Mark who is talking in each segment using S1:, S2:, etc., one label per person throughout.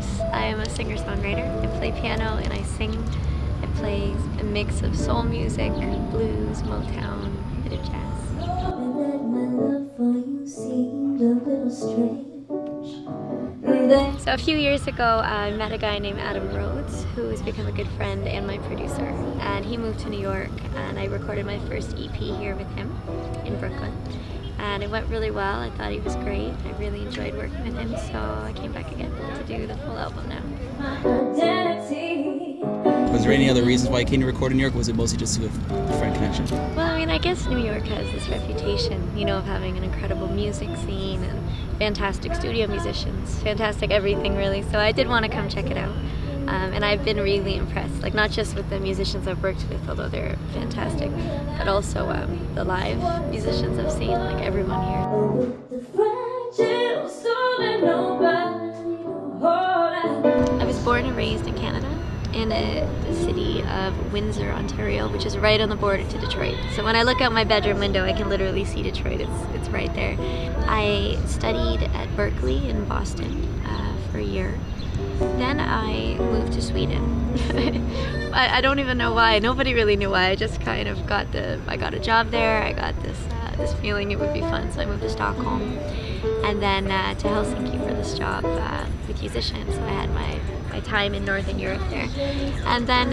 S1: Alice. I am a singer-songwriter. I play piano and I sing. I play a mix of soul music, blues, Motown, a bit of jazz. So a few years ago, I met a guy named Adam Rhodes, who has become a good friend and my producer. And he moved to New York, and I recorded my first EP here with him in Brooklyn. And it went really well. I thought he was great. I really enjoyed working with him, so I came back again to do the full album now.
S2: Was there any other reasons why you came to record in New York, or was it mostly just a friend connection?
S1: Well, I mean, I guess New York has this reputation, you know, of having an incredible music scene and fantastic studio musicians, fantastic everything really, so I did want to come check it out. And I've been really impressed, like not just with the musicians I've worked with, although they're fantastic, but also the live musicians I've seen, like everyone here. I was born and raised in Canada, in the city of Windsor, Ontario, which is right on the border to Detroit. So when I look out my bedroom window, I can literally see Detroit. It's right there. I studied at Berkeley in Boston for a year. Then I moved to Sweden. I don't even know why. Nobody really knew why. I just kind of got a job there. I got this feeling it would be fun, so I moved to Stockholm, and then to Helsinki for this job with musicians. So I had my time in Northern Europe there. And then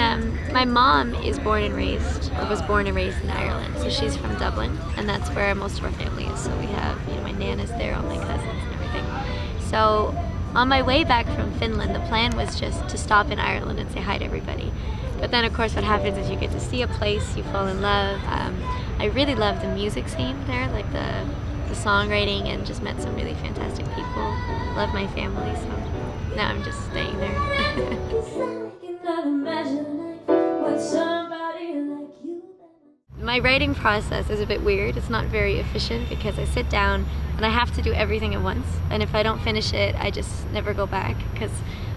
S1: my mom was born and raised in Ireland, so she's from Dublin, and that's where most of our family is. So we have, you know, my nana's there, all my cousins and everything. So on my way back from Finland, the plan was just to stop in Ireland and say hi to everybody. But then of course what happens is you get to see a place, you fall in love. I really love the music scene there, like the songwriting, and just met some really fantastic people. Love my family, so now I'm just staying there. My writing process is a bit weird. It's not very efficient because I sit down and I have to do everything at once. And if I don't finish it, I just never go back, because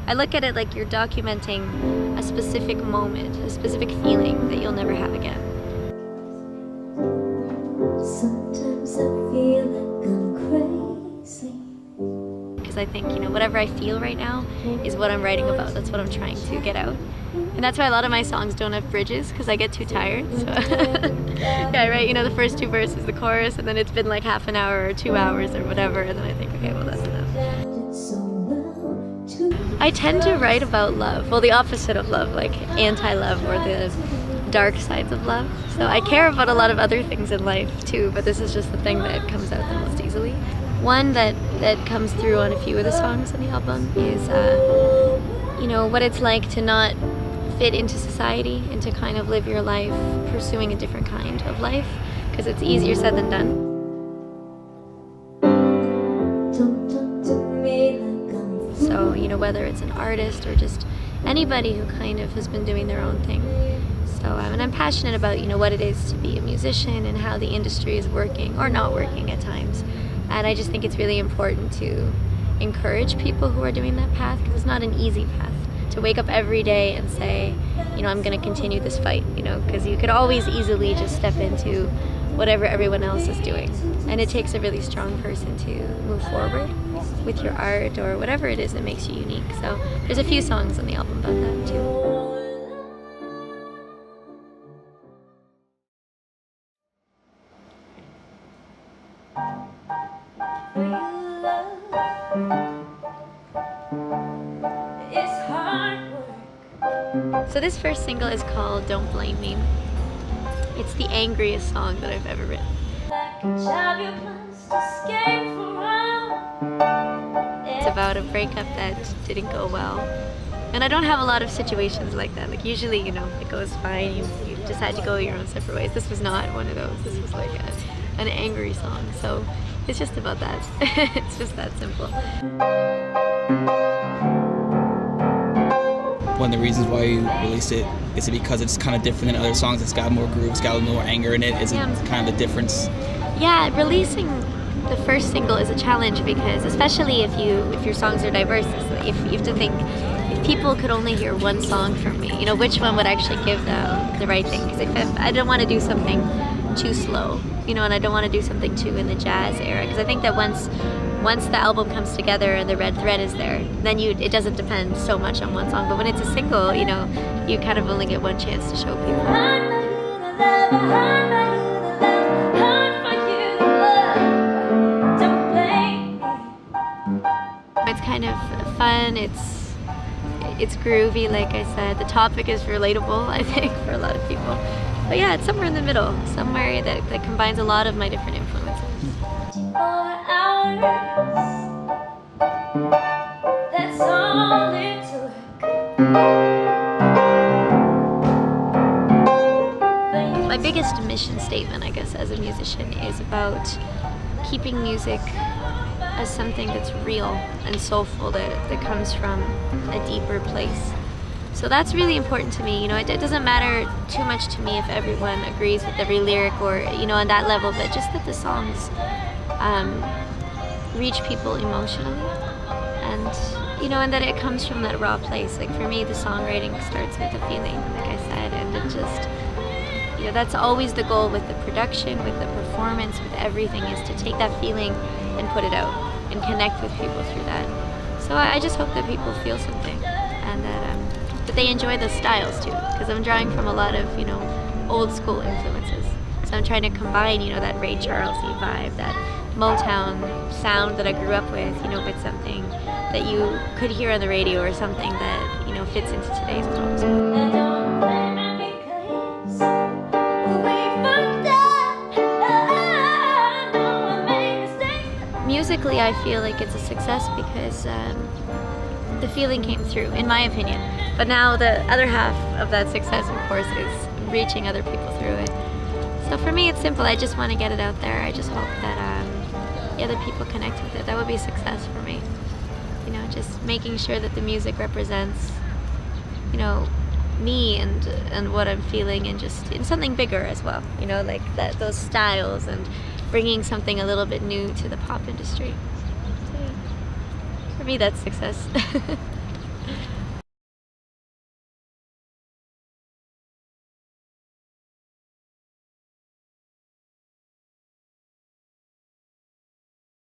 S1: I look at it like you're documenting a specific moment, a specific feeling that you'll never have again. Sometimes I feel like I'm crazy. Because I think, you know, whatever I feel right now is what I'm writing about. That's what I'm trying to get out. And that's why a lot of my songs don't have bridges, because I get too tired. So yeah, I write, you know, the first two verses, the chorus, and then it's been like half an hour or 2 hours or whatever, and then I think, okay, well, that's enough. I tend to write about love, well, the opposite of love, like anti-love or the dark sides of love. So I care about a lot of other things in life too, but this is just the thing that comes out the most easily. One that comes through on a few of the songs on the album is, you know, what it's like to not fit into society and to kind of live your life pursuing a different kind of life, because it's easier said than done. So, you know, whether it's an artist or just anybody who kind of has been doing their own thing. So, and I'm passionate about, you know, what it is to be a musician and how the industry is working or not working at times. And I just think it's really important to encourage people who are doing that path, because it's not an easy path. To wake up every day and say, you know, I'm going to continue this fight, you know, because you could always easily just step into whatever everyone else is doing. And it takes a really strong person to move forward with your art or whatever it is that makes you unique. So there's a few songs on the album about that too. So this first single is called Don't Blame Me. It's the angriest song that I've ever written. It's about a breakup that didn't go well. And I don't have a lot of situations like that. Like usually, you know, it goes fine, you decide to go your own separate ways. This was not one of those. This was like an angry song. So it's just about that. It's just that simple.
S2: One of the reasons why you released it, is it because it's kind of different than other songs? It's got more grooves, got a little more anger in it. Is it kind of the difference?
S1: Yeah, releasing the first single is a challenge, because especially if your songs are diverse, if you have to think, if people could only hear one song from me, you know, which one would actually give them the right thing? Because if I don't want to do something too slow, you know, and I don't want to do something too in the jazz era, because I think that once once the album comes together and the red thread is there, then it doesn't depend so much on one song. But when it's a single, you know, you kind of only get one chance to show people. It's kind of fun, it's groovy, like I said. The topic is relatable, I think, for a lot of people. But yeah, it's somewhere in the middle, somewhere that combines a lot of my different influences. My biggest mission statement, I guess, as a musician is about keeping music as something that's real and soulful, that comes from a deeper place. So that's really important to me. You know, it doesn't matter too much to me if everyone agrees with every lyric or, you know, on that level, but just that the songs reach people emotionally, and, you know, and that it comes from that raw place. Like for me, the songwriting starts with a feeling, like I said, and it just, you know, that's always the goal with the production, with the performance, with everything, is to take that feeling and put it out and connect with people through that. So I just hope that people feel something, and that they enjoy the styles too, because I'm drawing from a lot of, you know, old school influences. So I'm trying to combine, you know, that Ray Charles-y vibe, that Motown sound that I grew up with, you know, with something that you could hear on the radio or something that, you know, fits into today's pop. Musically, I feel like it's a success because the feeling came through, in my opinion. But now the other half of that success, of course, is reaching other people through it. So for me, it's simple. I just want to get it out there. I just hope that other people connect with it. That would be a success for me. You know, just making sure that the music represents, you know, me and what I'm feeling, and just in something bigger as well. You know, like those styles, and bringing something a little bit new to the pop industry. So yeah, for me, that's success.